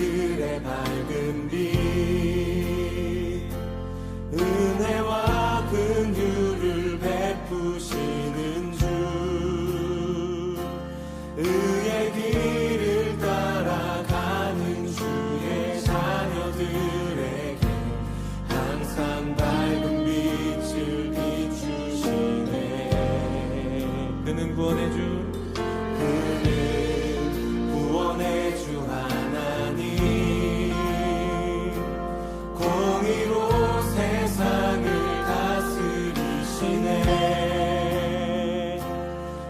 우리들의 밝은 빛 은혜와 긍휼을 베푸시는 주 의의 길을 따라가는 주의 자녀들에게 항상 밝은 빛을 비추시네. 그는 구원의 주 하나님 공의로 세상을 다스리시네.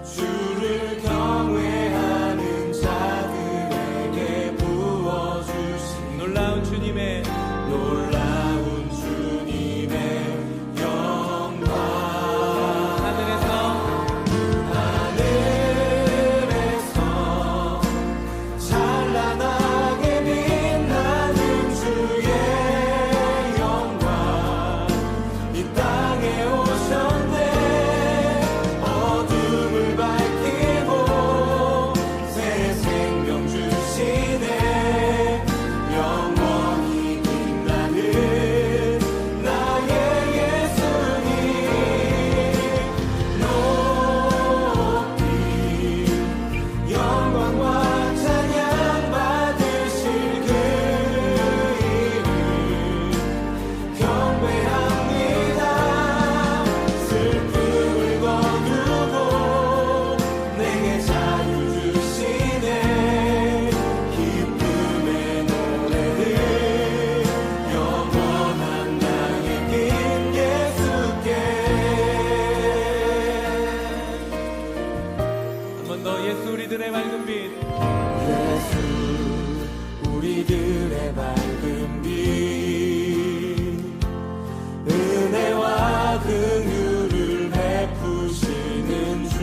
주를 경외하는 자들에게 부어주신 놀라운 주님의 영광 하늘에서 우리들의 밝은 빛 예수 우리들의 밝은 빛 은혜와 긍휼을 베푸시는 주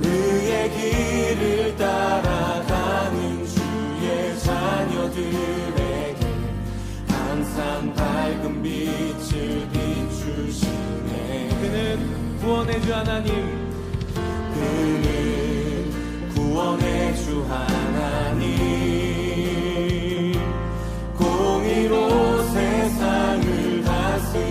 의의 길을 따라가는 주의 자녀들에게 항상 밝은 빛을 비추시네. 그는 구원의 주 하나님 그는 구원의 주 하나님 공의로 세상을 다스리시네.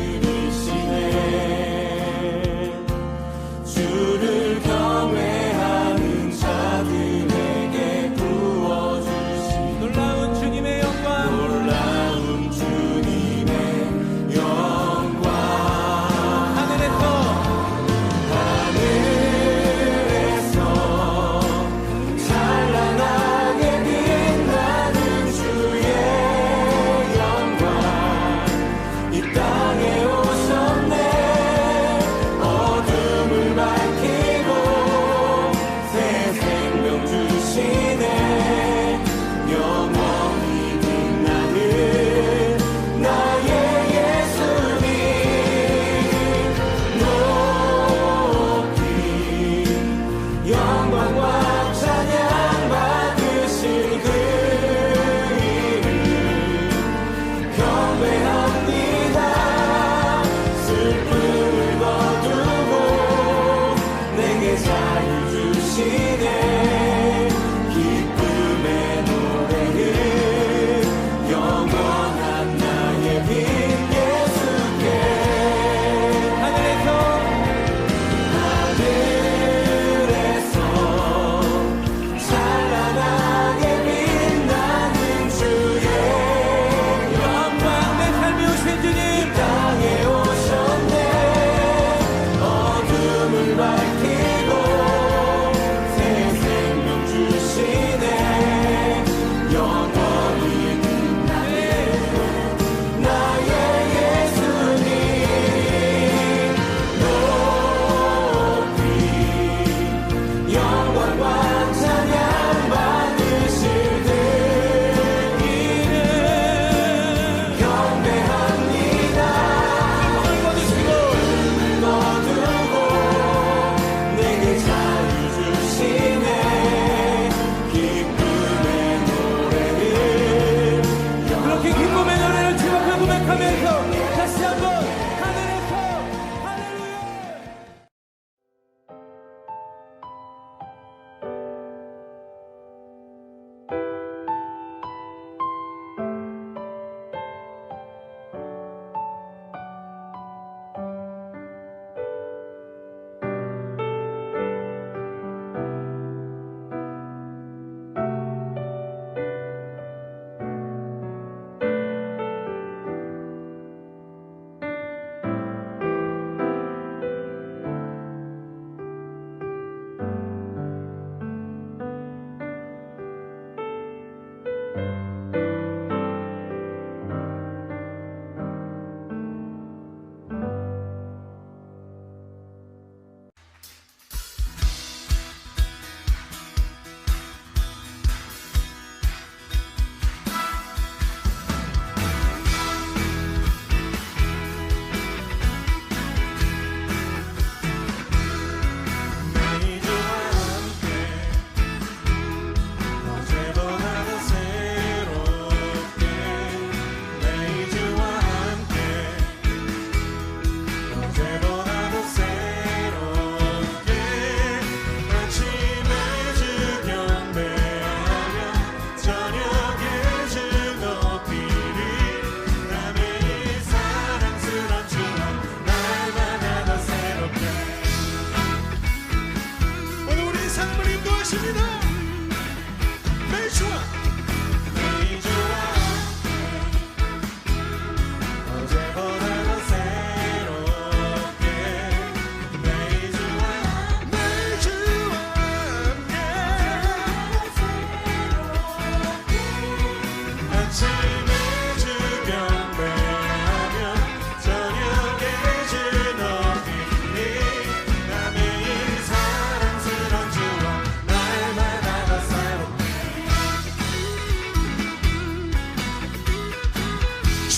주를 경외하는 자들에게 부어주신 놀라운 주님의 영광 놀라운 주님의 영광 하늘에서 찬란한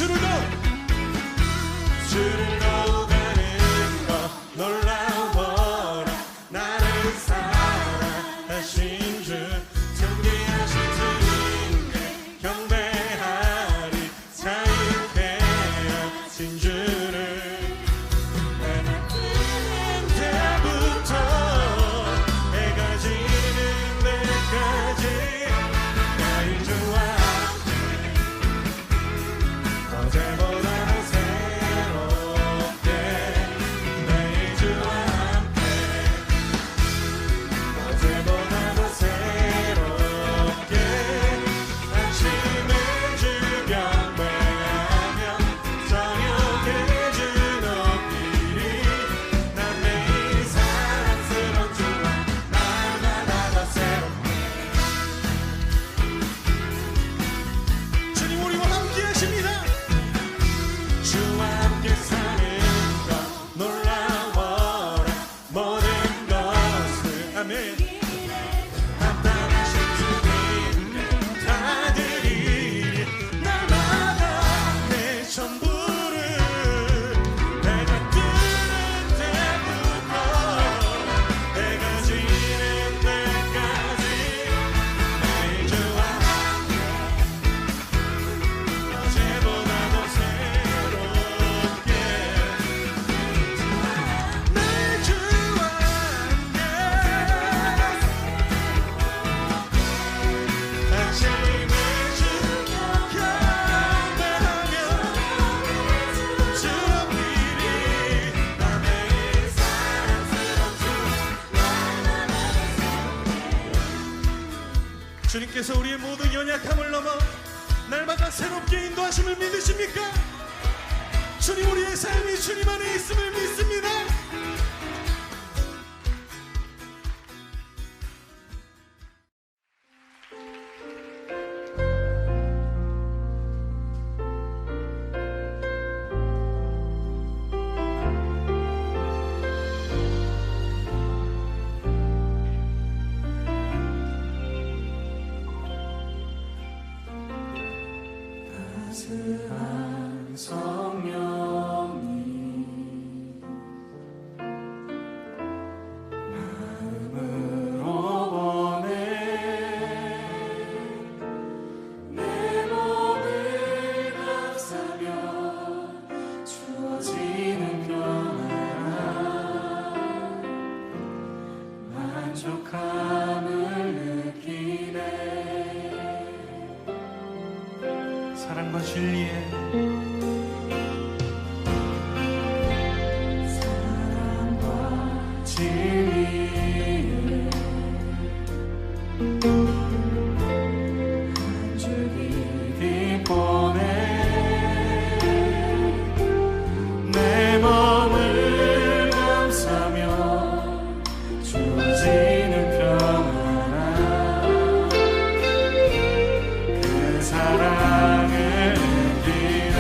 주를 더욱 아는 것 놀라워라. 나를 사랑하신 주 존귀하신 주님께 경배하리. 자유케 하신 주를 해가 뜨는 때부터 해가 지는 때까지 나의 주와 어제보다 더 새롭게 나의 주와 함께 어제보다 더 새롭게 아침에 주 경배하며 저녁에 주 높이리. 난 매일 사랑스러운 주와 날마다 더 새롭게. 주님 우리와 함께 하십니다. 주와 함께 사는 것 놀라워라. 모든 것을 아멘 나타나신 주님께 다 드리리. 날마다 내 전부를 해가 뜨는 때부터 해가 지는 때까지 나의 주와 함께 어제보다 더 새롭게 내 주와 함께 아침에 주 경배하며 주 높이리. 나 매일 사랑스러운 주 주님께서 우리의 모든 연약함을 넘어 날마다 새롭게 인도하심을 믿으십니까? 주님 우리의 삶이 주님 안에 있음을 믿습니다. 따스한 성령님 마음으로 보내 내 몸을 감싸며 주어지는 평안 만족함을 느끼네. 사랑과 진리에 한 줄기 빛보내 내 몸을 감싸며 주어지는 평안 그 사랑을 느끼네.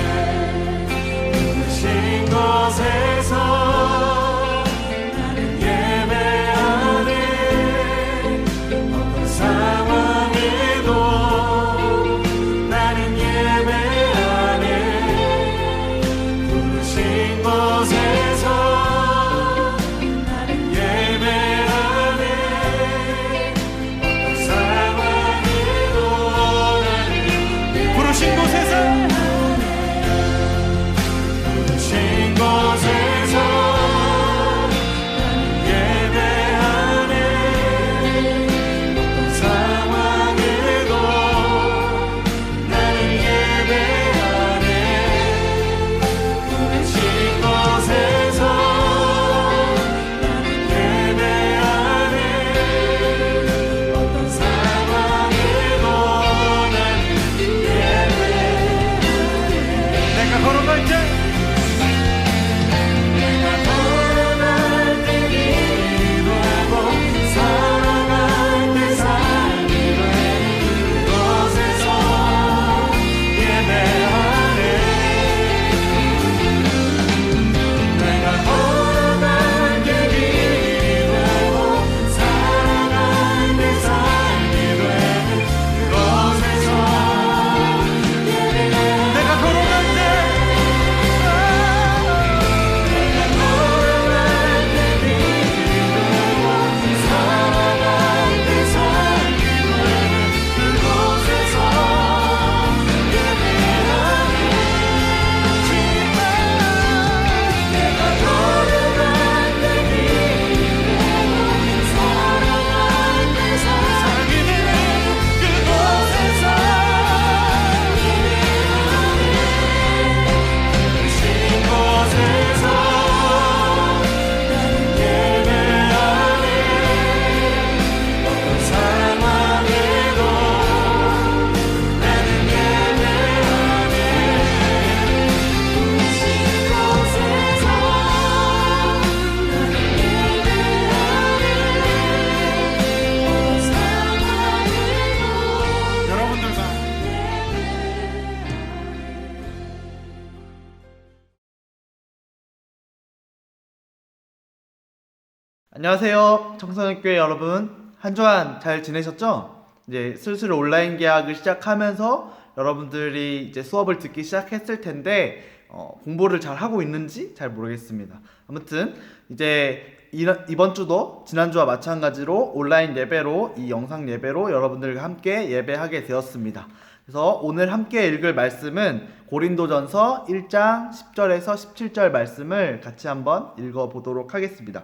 안녕하세요. 청소년교회 여러분. 한 주간 잘 지내셨죠? 이제 슬슬 온라인 개학을 시작하면서 여러분들이 이제 수업을 듣기 시작했을 텐데 공부를 잘 하고 있는지 잘 모르겠습니다. 아무튼 이제 이번 주도 지난주와 마찬가지로 온라인 예배로 이 영상 예배로 여러분들과 함께 예배하게 되었습니다. 그래서 오늘 함께 읽을 말씀은 고린도전서 1장 10절에서 17절 말씀을 같이 한번 읽어보도록 하겠습니다.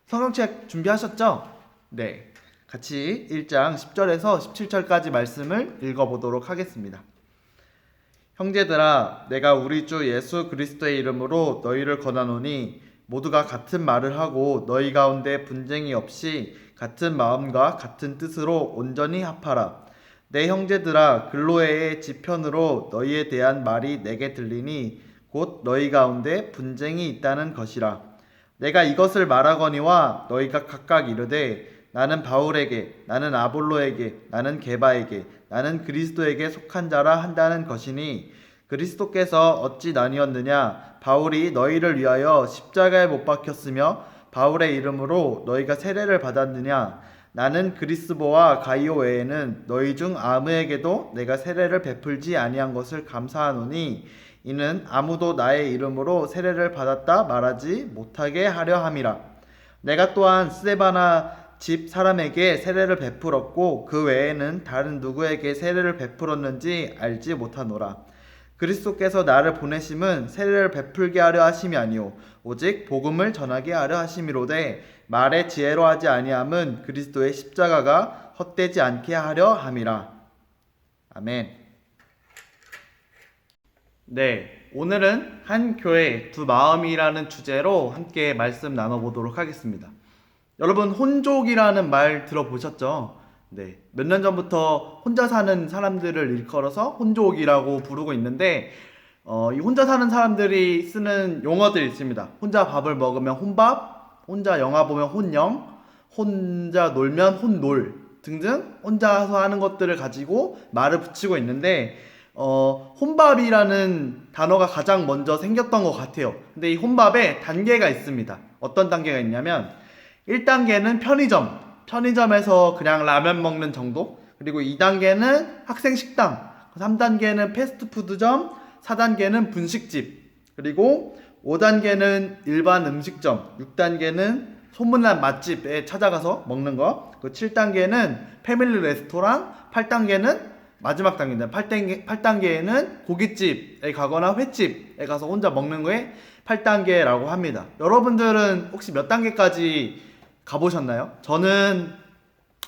성경책 준비하셨죠? 네. 같이 1장 10절에서 17절까지 말씀을 읽어보도록 하겠습니다. 형제들아, 내가 우리 주 예수 그리스도의 이름으로 너희를 권하노니 모두가 같은 말을 하고 너희 가운데 분쟁이 없이 같은 마음과 같은 뜻으로 온전히 합하라. 내 형제들아, 글로에의 지편으로 너희에 대한 말이 내게 들리니 곧 너희 가운데 분쟁이 있다는 것이라. 내가 이것을 말하거니와 너희가 각각 이르되 나는 바울에게, 나는 아볼로에게, 나는 게바에게, 나는 그리스도에게 속한 자라 한다는 것이니 그리스도께서 어찌 나뉘었느냐? 바울이 너희를 위하여 십자가에 못 박혔으며 바울의 이름으로 너희가 세례를 받았느냐? 나는 그리스보와 가이오 외에는 너희 중 아무에게도 내가 세례를 베풀지 아니한 것을 감사하노니 이는 아무도 나의 이름으로 세례를 받았다 말하지 못하게 하려 함이라. 내가 또한 스데바나 집 사람에게 세례를 베풀었고 그 외에는 다른 누구에게 세례를 베풀었는지 알지 못하노라. 그리스도께서 나를 보내심은 세례를 베풀게 하려 하심이 아니오 오직 복음을 전하게 하려 하심이로되 말의 지혜로 하지 아니함은 그리스도의 십자가가 헛되지 않게 하려 함이라. 아멘. 네, 오늘은 한 교회 두 마음이라는 주제로 함께 말씀 나눠보도록 하겠습니다. 여러분, 혼족이라는 말 들어보셨죠? 네, 몇 년 전부터 혼자 사는 사람들을 일컬어서 혼족이라고 부르고 있는데 이 혼자 사는 사람들이 쓰는 용어들이 있습니다. 혼자 밥을 먹으면 혼밥, 혼자 영화 보면 혼영, 혼자 놀면 혼놀 등등 혼자서 하는 것들을 가지고 말을 붙이고 있는데 혼밥이라는 단어가 가장 먼저 생겼던 것 같아요. 근데 이 혼밥에 단계가 있습니다. 어떤 단계가 있냐면 1단계는 편의점에서 그냥 라면 먹는 정도. 그리고 2단계는 학생 식당, 3단계는 패스트푸드점, 4단계는 분식집, 그리고 5단계는 일반 음식점, 6단계는 소문난 맛집에 찾아가서 먹는 거, 7단계는 패밀리 레스토랑, 8단계는 마지막 단계인데 8단계에는 고깃집에 가거나 횟집에 가서 혼자 먹는 거에 8단계라고 합니다. 여러분들은 혹시 몇 단계까지 가보셨나요? 저는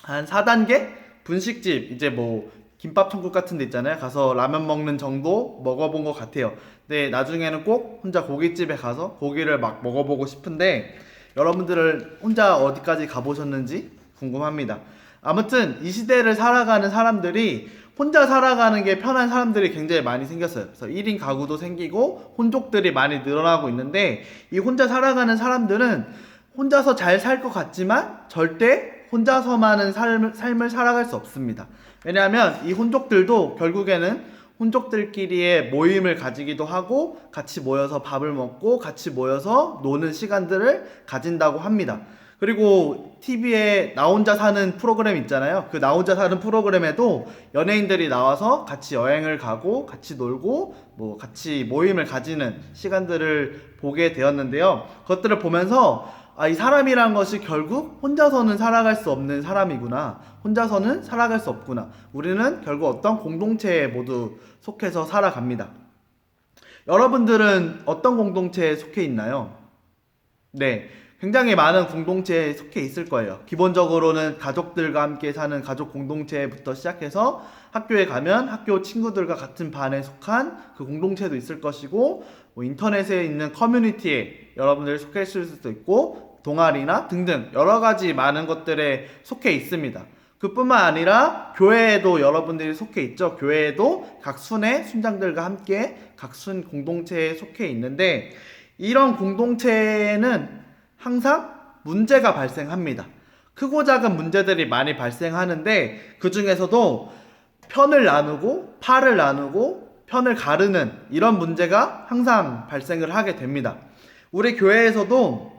한 4단계? 분식집, 이제 뭐 김밥 천국 같은 데 있잖아요. 가서 라면 먹는 정도 먹어본 것 같아요. 근데 나중에는 꼭 혼자 고깃집에 가서 고기를 막 먹어보고 싶은데 여러분들은 혼자 어디까지 가보셨는지 궁금합니다. 아무튼 이 시대를 살아가는 사람들이 혼자 살아가는 게 편한 사람들이 굉장히 많이 생겼어요. 그래서 1인 가구도 생기고 혼족들이 많이 늘어나고 있는데 이 혼자 살아가는 사람들은 혼자서 잘 살 것 같지만 절대 혼자서만은 삶을 살아갈 수 없습니다. 왜냐하면 이 혼족들도 결국에는 혼족들끼리의 모임을 가지기도 하고 같이 모여서 밥을 먹고 같이 모여서 노는 시간들을 가진다고 합니다. 그리고 TV에 나 혼자 사는 프로그램 있잖아요. 그 나 혼자 사는 프로그램에도 연예인들이 나와서 같이 여행을 가고 같이 놀고 뭐 같이 모임을 가지는 시간들을 보게 되었는데요. 그것들을 보면서 이 사람이란 것이 결국 혼자서는 살아갈 수 없는 사람이구나. 혼자서는 살아갈 수 없구나. 우리는 결국 어떤 공동체에 모두 속해서 살아갑니다. 여러분들은 어떤 공동체에 속해 있나요? 네, 굉장히 많은 공동체에 속해 있을 거예요. 기본적으로는 가족들과 함께 사는 가족 공동체부터 시작해서 학교에 가면 학교 친구들과 같은 반에 속한 그 공동체도 있을 것이고, 뭐 인터넷에 있는 커뮤니티에 여러분들이 속해 있을 수도 있고, 동아리나 등등 여러 가지 많은 것들에 속해 있습니다. 그뿐만 아니라 교회에도 여러분들이 속해 있죠. 교회에도 각 순의 순장들과 함께 각 순 공동체에 속해 있는데, 이런 공동체에는 항상 문제가 발생합니다. 크고 작은 문제들이 많이 발생하는데 그 중에서도 편을 나누고 팔을 나누고 편을 가르는 이런 문제가 항상 발생을 하게 됩니다. 우리 교회에서도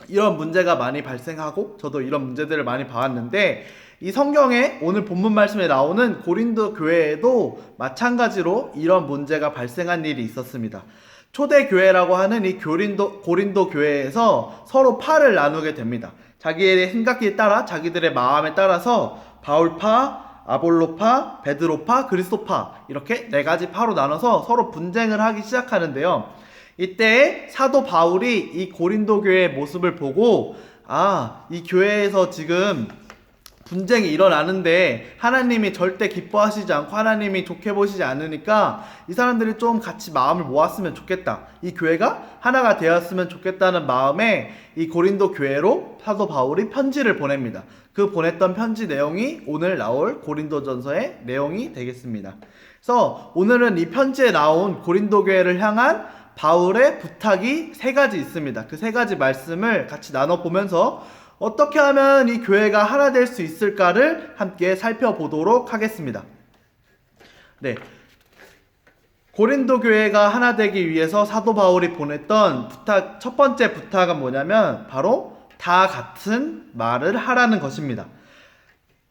이런 문제가 많이 발생하고 저도 이런 문제들을 많이 봐왔는데 이 성경에 오늘 본문 말씀에 나오는 고린도 교회에도 마찬가지로 이런 문제가 발생한 일이 있었습니다. 초대 교회라고 하는 이 고린도 교회에서 서로 파를 나누게 됩니다. 자기의 생각에 따라 자기들의 마음에 따라서 바울파, 아볼로파, 베드로파, 그리스도파 이렇게 네 가지 파로 나눠서 서로 분쟁을 하기 시작하는데요. 이때 사도 바울이 이 고린도 교회의 모습을 보고 이 교회에서 지금 분쟁이 일어나는데 하나님이 절대 기뻐하시지 않고 하나님이 좋게 보시지 않으니까 이 사람들이 좀 같이 마음을 모았으면 좋겠다. 이 교회가 하나가 되었으면 좋겠다는 마음에 이 고린도 교회로 사도 바울이 편지를 보냅니다. 그 보냈던 편지 내용이 오늘 나올 고린도전서의 내용이 되겠습니다. 그래서 오늘은 이 편지에 나온 고린도 교회를 향한 바울의 부탁이 세 가지 있습니다. 그 세 가지 말씀을 같이 나눠보면서 어떻게 하면 이 교회가 하나 될 수 있을까를 함께 살펴보도록 하겠습니다. 네, 고린도 교회가 하나 되기 위해서 사도 바울이 보냈던 첫 번째 부탁은 뭐냐면 바로 다 같은 말을 하라는 것입니다.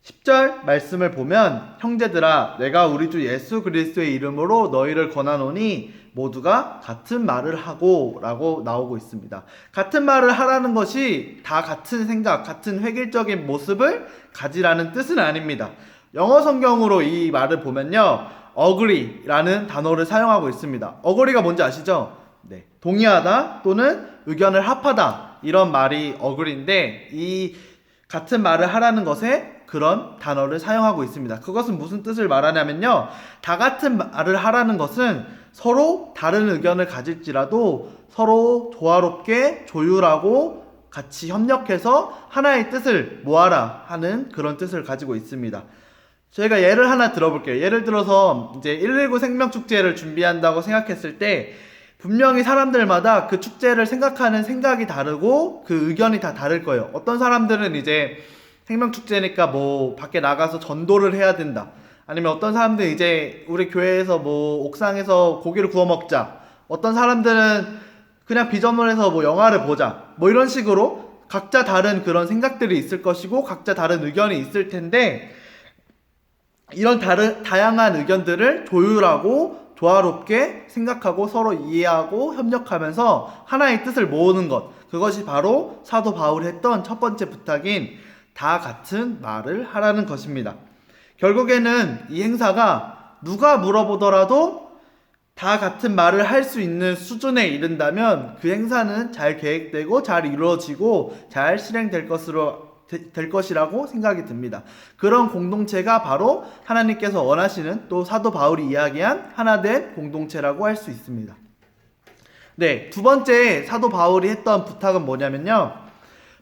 10절 말씀을 보면 형제들아 내가 우리 주 예수 그리스도의 이름으로 너희를 권하노니 모두가 같은 말을 하고 라고 나오고 있습니다. 같은 말을 하라는 것이 다 같은 생각, 같은 획일적인 모습을 가지라는 뜻은 아닙니다. 영어 성경으로 이 말을 보면요 agree라는 단어를 사용하고 있습니다. agree가 뭔지 아시죠? 네, 동의하다 또는 의견을 합하다 이런 말이 agree인데 이 같은 말을 하라는 것에 그런 단어를 사용하고 있습니다. 그것은 무슨 뜻을 말하냐면요 다 같은 말을 하라는 것은 서로 다른 의견을 가질지라도 서로 조화롭게 조율하고 같이 협력해서 하나의 뜻을 모아라 하는 그런 뜻을 가지고 있습니다. 저희가 예를 하나 들어볼게요. 예를 들어서 이제 119 생명축제를 준비한다고 생각했을 때 분명히 사람들마다 그 축제를 생각하는 생각이 다르고 그 의견이 다 다를 거예요. 어떤 사람들은 이제 생명축제니까 뭐 밖에 나가서 전도를 해야 된다. 아니면 어떤 사람들은 이제 우리 교회에서 뭐 옥상에서 고기를 구워 먹자. 어떤 사람들은 그냥 비전홀에서 뭐 영화를 보자. 뭐 이런 식으로 각자 다른 그런 생각들이 있을 것이고 각자 다른 의견이 있을 텐데 이런 다양한 의견들을 조율하고 조화롭게 생각하고 서로 이해하고 협력하면서 하나의 뜻을 모으는 것. 그것이 바로 사도 바울이 했던 첫 번째 부탁인 다 같은 말을 하라는 것입니다. 결국에는 이 행사가 누가 물어보더라도 다 같은 말을 할 수 있는 수준에 이른다면 그 행사는 잘 계획되고 잘 이루어지고 잘 실행될 될 것이라고 생각이 듭니다. 그런 공동체가 바로 하나님께서 원하시는 또 사도 바울이 이야기한 하나된 공동체라고 할 수 있습니다. 네, 두 번째 사도 바울이 했던 부탁은 뭐냐면요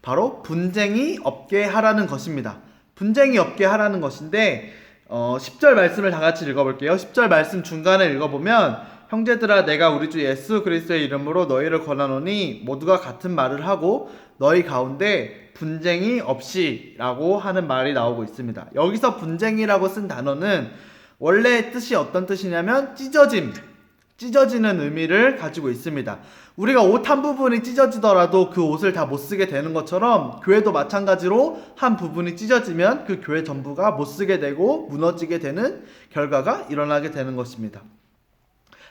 바로 분쟁이 없게 하라는 것입니다. 분쟁이 없게 하라는 것인데 10절 말씀을 다 같이 읽어볼게요. 10절 말씀 중간에 읽어보면 형제들아 내가 우리 주 예수 그리스도의 이름으로 너희를 권하노니 모두가 같은 말을 하고 너희 가운데 분쟁이 없이 라고 하는 말이 나오고 있습니다. 여기서 분쟁이라고 쓴 단어는 원래 뜻이 어떤 뜻이냐면 찢어지는 의미를 가지고 있습니다. 우리가 옷 한 부분이 찢어지더라도 그 옷을 다 못 쓰게 되는 것처럼 교회도 마찬가지로 한 부분이 찢어지면 그 교회 전부가 못 쓰게 되고 무너지게 되는 결과가 일어나게 되는 것입니다.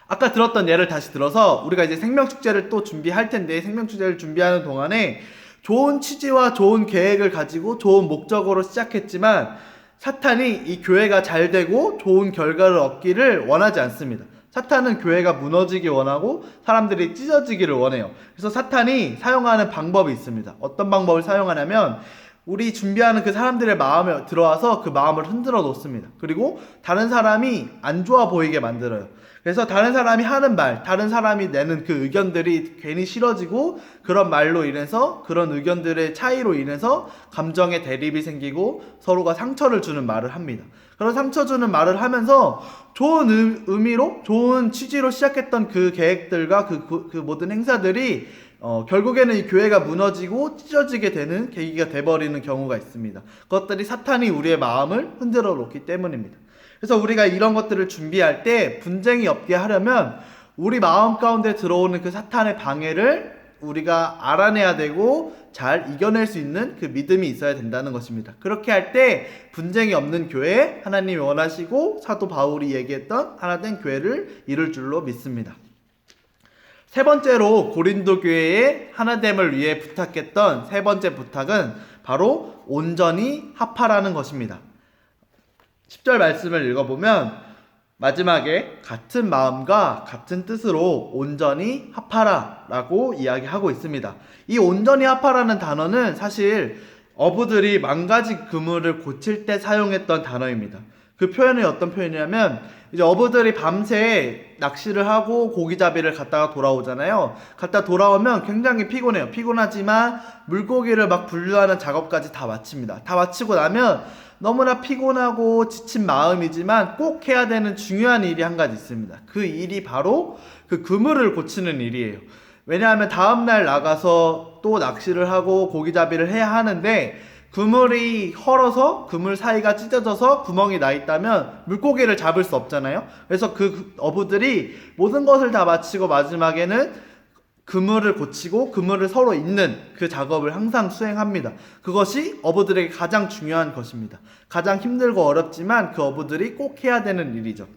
아까 들었던 예를 다시 들어서 우리가 이제 생명축제를 또 준비할 텐데 생명축제를 준비하는 동안에 좋은 취지와 좋은 계획을 가지고 좋은 목적으로 시작했지만 사탄이 이 교회가 잘 되고 좋은 결과를 얻기를 원하지 않습니다. 사탄은 교회가 무너지기 원하고 사람들이 찢어지기를 원해요. 그래서 사탄이 사용하는 방법이 있습니다. 어떤 방법을 사용하냐면 우리 준비하는 그 사람들의 마음에 들어와서 그 마음을 흔들어 놓습니다. 그리고 다른 사람이 안 좋아 보이게 만들어요. 그래서 다른 사람이 하는 말, 다른 사람이 내는 그 의견들이 괜히 싫어지고 그런 말로 인해서 그런 의견들의 차이로 인해서 감정의 대립이 생기고 서로가 상처를 주는 말을 합니다. 그런 상처 주는 말을 하면서 좋은 의미로 좋은 취지로 시작했던 그 계획들과 그 모든 행사들이 결국에는 이 교회가 무너지고 찢어지게 되는 계기가 돼버리는 경우가 있습니다. 그것들이 사탄이 우리의 마음을 흔들어 놓기 때문입니다. 그래서 우리가 이런 것들을 준비할 때 분쟁이 없게 하려면 우리 마음 가운데 들어오는 그 사탄의 방해를 우리가 알아내야 되고 잘 이겨낼 수 있는 그 믿음이 있어야 된다는 것입니다. 그렇게 할 때 분쟁이 없는 교회, 하나님이 원하시고 사도 바울이 얘기했던 하나된 교회를 이룰 줄로 믿습니다. 세 번째로 고린도 교회의 하나됨을 위해 부탁했던 세 번째 부탁은 바로 온전히 합하라는 것입니다. 10절 말씀을 읽어보면 마지막에 같은 마음과 같은 뜻으로 온전히 합하라 라고 이야기하고 있습니다. 이 온전히 합하라는 단어는 사실 어부들이 망가진 그물을 고칠 때 사용했던 단어입니다. 그 표현이 어떤 표현이냐면 이제 어부들이 밤새 낚시를 하고 고기잡이를 갔다가 돌아오잖아요. 갔다 돌아오면 굉장히 피곤해요. 피곤하지만 물고기를 막 분류하는 작업까지 다 마칩니다. 다 마치고 나면 너무나 피곤하고 지친 마음이지만 꼭 해야 되는 중요한 일이 한 가지 있습니다. 그 일이 바로 그 그물을 고치는 일이에요. 왜냐하면 다음날 나가서 또 낚시를 하고 고기잡이를 해야 하는데 그물이 헐어서 그물 사이가 찢어져서 구멍이 나 있다면 물고기를 잡을 수 없잖아요. 그래서 그 어부들이 모든 것을 다 마치고 마지막에는 그물을 고치고 그물을 서로 잇는 그 작업을 항상 수행합니다. 그것이 어부들에게 가장 중요한 것입니다. 가장 힘들고 어렵지만 그 어부들이 꼭 해야 되는 일이죠.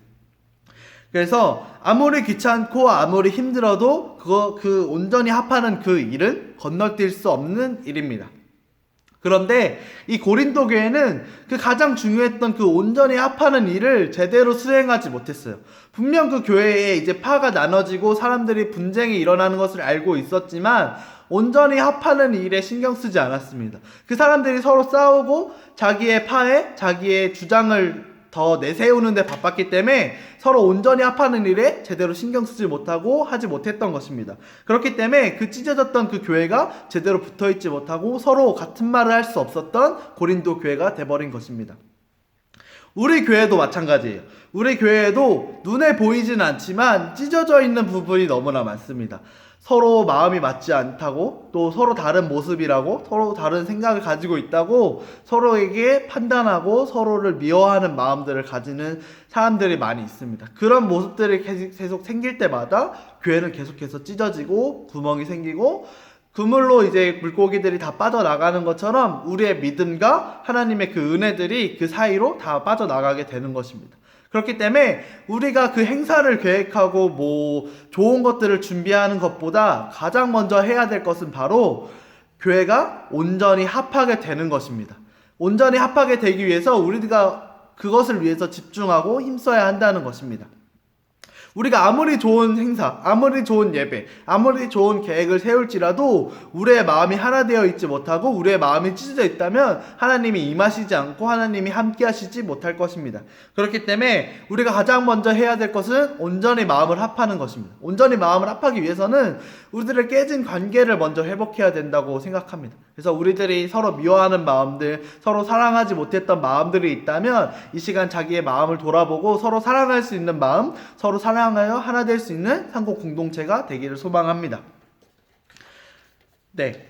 그래서 아무리 귀찮고 아무리 힘들어도 그 온전히 합하는 그 일은 건너뛸 수 없는 일입니다. 그런데 이 고린도 교회는 그 가장 중요했던 그 온전히 합하는 일을 제대로 수행하지 못했어요. 분명 그 교회에 이제 파가 나눠지고 사람들이 분쟁이 일어나는 것을 알고 있었지만 온전히 합하는 일에 신경 쓰지 않았습니다. 그 사람들이 서로 싸우고 자기의 파에 자기의 주장을 더 내세우는 데 바빴기 때문에 서로 온전히 합하는 일에 제대로 신경 쓰지 못하고 하지 못했던 것입니다. 그렇기 때문에 그 찢어졌던 그 교회가 제대로 붙어있지 못하고 서로 같은 말을 할 수 없었던 고린도 교회가 돼버린 것입니다. 우리 교회도 마찬가지예요. 우리 교회에도 눈에 보이진 않지만 찢어져 있는 부분이 너무나 많습니다. 서로 마음이 맞지 않다고, 또 서로 다른 모습이라고, 서로 다른 생각을 가지고 있다고 서로에게 판단하고 서로를 미워하는 마음들을 가지는 사람들이 많이 있습니다. 그런 모습들이 계속 생길 때마다 교회는 계속해서 찢어지고 구멍이 생기고 그물로 이제 물고기들이 다 빠져나가는 것처럼 우리의 믿음과 하나님의 그 은혜들이 그 사이로 다 빠져나가게 되는 것입니다. 그렇기 때문에 우리가 그 행사를 계획하고 뭐 좋은 것들을 준비하는 것보다 가장 먼저 해야 될 것은 바로 교회가 온전히 합하게 되는 것입니다. 온전히 합하게 되기 위해서 우리가 그것을 위해서 집중하고 힘써야 한다는 것입니다. 우리가 아무리 좋은 행사, 아무리 좋은 예배, 아무리 좋은 계획을 세울지라도 우리의 마음이 하나 되어 있지 못하고 우리의 마음이 찢어져 있다면 하나님이 임하시지 않고 하나님이 함께 하시지 못할 것입니다. 그렇기 때문에 우리가 가장 먼저 해야 될 것은 온전히 마음을 합하는 것입니다. 온전히 마음을 합하기 위해서는 우리들의 깨진 관계를 먼저 회복해야 된다고 생각합니다. 그래서 우리들이 서로 미워하는 마음들, 서로 사랑하지 못했던 마음들이 있다면 이 시간 자기의 마음을 돌아보고 서로 사랑할 수 있는 마음, 서로 사랑하여 하나 될 수 있는 상고 공동체가 되기를 소망합니다. 네,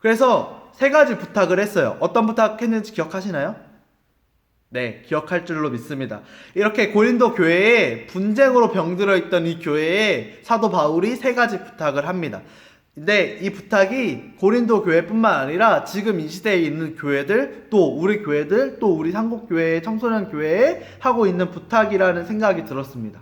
그래서 세 가지 부탁을 했어요. 어떤 부탁했는지 기억하시나요? 네, 기억할 줄로 믿습니다. 이렇게 고린도 교회에 분쟁으로 병들어 있던 이 교회에 사도 바울이 세 가지 부탁을 합니다. 근데 이 부탁이 고린도 교회뿐만 아니라 지금 이 시대에 있는 교회들, 또 우리 교회들, 또 우리 한국교회, 청소년 교회에 하고 있는 부탁이라는 생각이 들었습니다.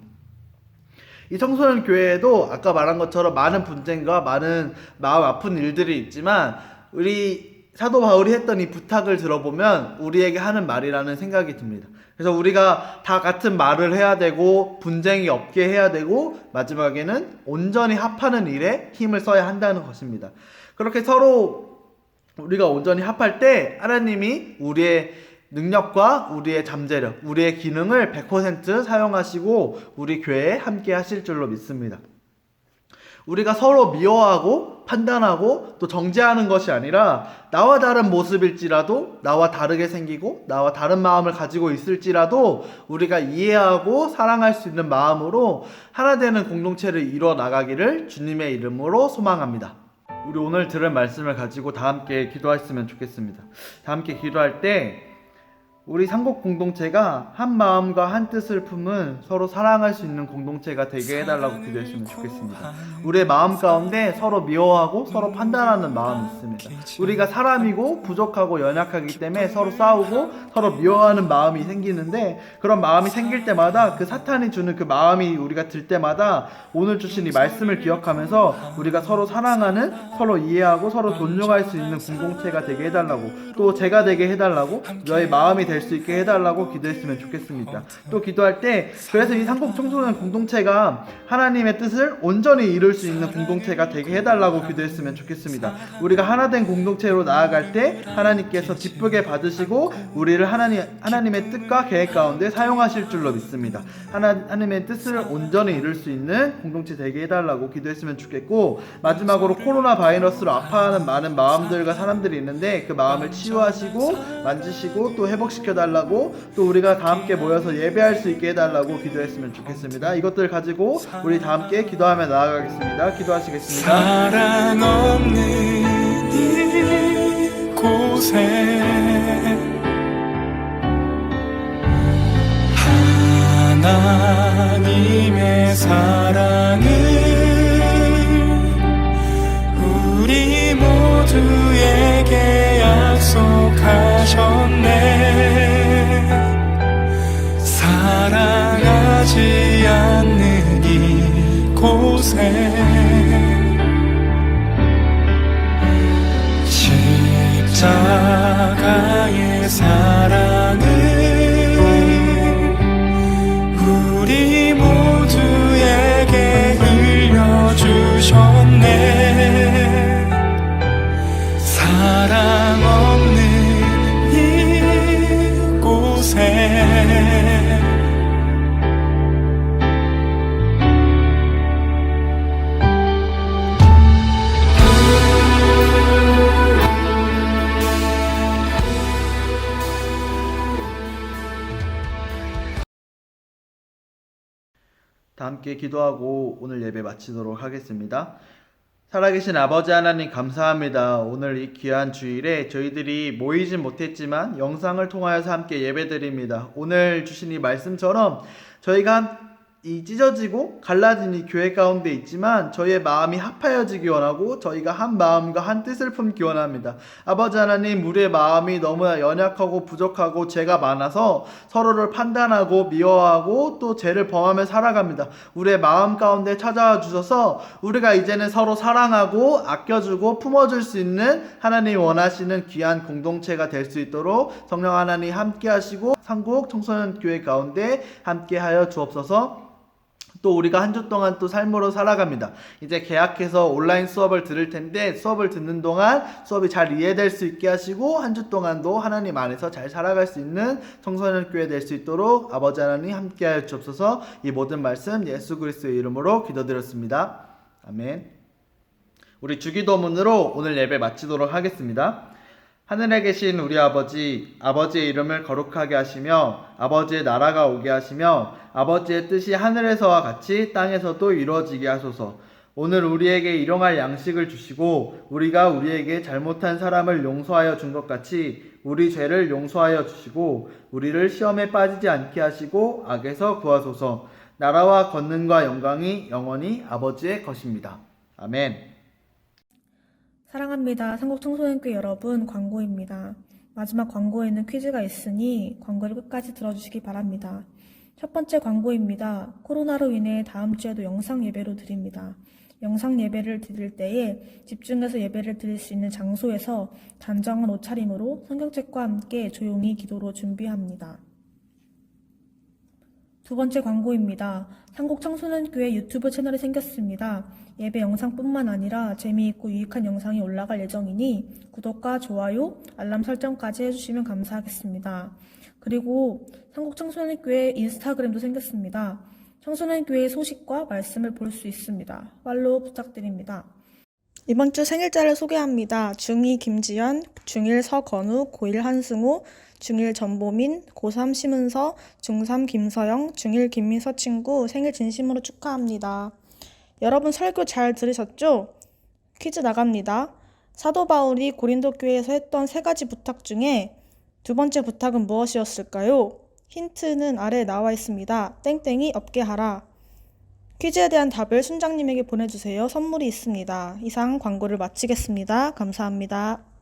이 청소년 교회에도 아까 말한 것처럼 많은 분쟁과 많은 마음 아픈 일들이 있지만 우리 사도 바울이 했던 이 부탁을 들어보면 우리에게 하는 말이라는 생각이 듭니다. 그래서 우리가 다 같은 말을 해야 되고 분쟁이 없게 해야 되고 마지막에는 온전히 합하는 일에 힘을 써야 한다는 것입니다. 그렇게 서로 우리가 온전히 합할 때 하나님이 우리의 능력과 우리의 잠재력, 우리의 기능을 100% 사용하시고 우리 교회에 함께 하실 줄로 믿습니다. 우리가 서로 미워하고 판단하고 또 정죄하는 것이 아니라 나와 다른 모습일지라도, 나와 다르게 생기고 나와 다른 마음을 가지고 있을지라도 우리가 이해하고 사랑할 수 있는 마음으로 하나 되는 공동체를 이루어 나가기를 주님의 이름으로 소망합니다. 우리 오늘 들은 말씀을 가지고 다 함께 기도했으면 좋겠습니다. 다 함께 기도할 때 우리 상곡 공동체가 한 마음과 한 뜻을 품은 서로 사랑할 수 있는 공동체가 되게 해달라고 기도했으면 좋겠습니다. 우리의 마음 가운데 서로 미워하고 서로 판단하는 마음이 있습니다. 우리가 사람이고 부족하고 연약하기 때문에 서로 싸우고 서로 미워하는 마음이 생기는데, 그런 마음이 생길 때마다 그 사탄이 주는 그 마음이 우리가 들 때마다 오늘 주신 이 말씀을 기억하면서 우리가 서로 사랑하는, 서로 이해하고 서로 존중할 수 있는 공동체가 되게 해달라고, 또 제가 되게 해달라고, 너의 마음이 될 수 있게 해달라고 기도했으면 좋겠습니다. 또 기도할 때, 그래서 이 상곡 청소년 공동체가 하나님의 뜻을 온전히 이룰 수 있는 공동체가 되게 해달라고 기도했으면 좋겠습니다. 우리가 하나된 공동체로 나아갈 때 하나님께서 기쁘게 받으시고 우리를 하나님의 뜻과 계획 가운데 사용하실 줄로 믿습니다. 하나님의 뜻을 온전히 이룰 수 있는 공동체 되게 해달라고 기도했으면 좋겠고, 마지막으로 코로나 바이러스로 아파하는 많은 마음들과 사람들이 있는데 그 마음을 치유하시고 만지시고 또 회복시켜달라고, 또 우리가 다 함께 모여서 예배할 수 있게 해달라고 기도했으면 좋겠습니다. 이것들 가지고 우리 다 함께 기도하며 나아가겠습니다. 기도하시겠습니다. 사랑 없는 이곳에 하나님의 사랑을 우리 모두에게 약속하셨네. 사랑하지 않는 이곳에 십자가의 사랑을 우리 모두에게 흘려주셨네. 사랑 없는 이곳에 다 함께 기도하고 오늘 예배 마치도록 하겠습니다. 살아계신 아버지 하나님, 감사합니다. 오늘 이 귀한 주일에 저희들이 모이진 못했지만 영상을 통하여서 함께 예배드립니다. 오늘 주신 이 말씀처럼 저희가 이 찢어지고 갈라진 이 교회 가운데 있지만 저희의 마음이 합하여지기 원하고 저희가 한 마음과 한 뜻을 품기 원합니다. 아버지 하나님, 우리의 마음이 너무나 연약하고 부족하고 죄가 많아서 서로를 판단하고 미워하고 또 죄를 범하며 살아갑니다. 우리의 마음 가운데 찾아와 주셔서 우리가 이제는 서로 사랑하고 아껴주고 품어줄 수 있는 하나님이 원하시는 귀한 공동체가 될 수 있도록 성령 하나님 함께 하시고 상곡 청소년 교회 가운데 함께 하여 주옵소서. 또 우리가 한 주 동안 또 삶으로 살아갑니다. 이제 개학해서 온라인 수업을 들을 텐데 수업을 듣는 동안 수업이 잘 이해될 수 있게 하시고 한 주 동안도 하나님 안에서 잘 살아갈 수 있는 청소년 교회 될 수 있도록 아버지 하나님 함께하여 주옵소서. 이 모든 말씀 예수 그리스도의 이름으로 기도드렸습니다. 아멘. 우리 주기도문으로 오늘 예배 마치도록 하겠습니다. 하늘에 계신 우리 아버지, 아버지의 이름을 거룩하게 하시며 아버지의 나라가 오게 하시며 아버지의 뜻이 하늘에서와 같이 땅에서도 이루어지게 하소서. 오늘 우리에게 일용할 양식을 주시고 우리가 우리에게 잘못한 사람을 용서하여 준 것 같이 우리 죄를 용서하여 주시고 우리를 시험에 빠지지 않게 하시고 악에서 구하소서. 나라와 권능과 영광이 영원히 아버지의 것입니다. 아멘. 사랑합니다. 상곡청소년교회 여러분, 광고입니다. 마지막 광고에는 퀴즈가 있으니 광고를 끝까지 들어주시기 바랍니다. 첫 번째 광고입니다. 코로나로 인해 다음 주에도 영상 예배로 드립니다. 영상 예배를 드릴 때에 집중해서 예배를 드릴 수 있는 장소에서 단정한 옷차림으로 성경책과 함께 조용히 기도로 준비합니다. 두 번째 광고입니다. 상곡청소년교회 유튜브 채널이 생겼습니다. 예배 영상뿐만 아니라 재미있고 유익한 영상이 올라갈 예정이니 구독과 좋아요, 알람 설정까지 해주시면 감사하겠습니다. 그리고 상곡청소년교회 인스타그램도 생겼습니다. 청소년교회 소식과 말씀을 볼 수 있습니다. 팔로우 부탁드립니다. 이번 주 생일자를 소개합니다. 중2 김지연, 중1 서건우, 고1 한승우, 중1 전보민, 고3 심은서, 중3 김서영, 중1 김민서 친구 생일 진심으로 축하합니다. 여러분 설교 잘 들으셨죠? 퀴즈 나갑니다. 사도 바울이 고린도 교회에서 했던 3가지 부탁 중에 두 번째 부탁은 무엇이었을까요? 힌트는 아래 나와 있습니다. 땡땡이 없게 하라. 퀴즈에 대한 답을 순장님에게 보내주세요. 선물이 있습니다. 이상 광고를 마치겠습니다. 감사합니다.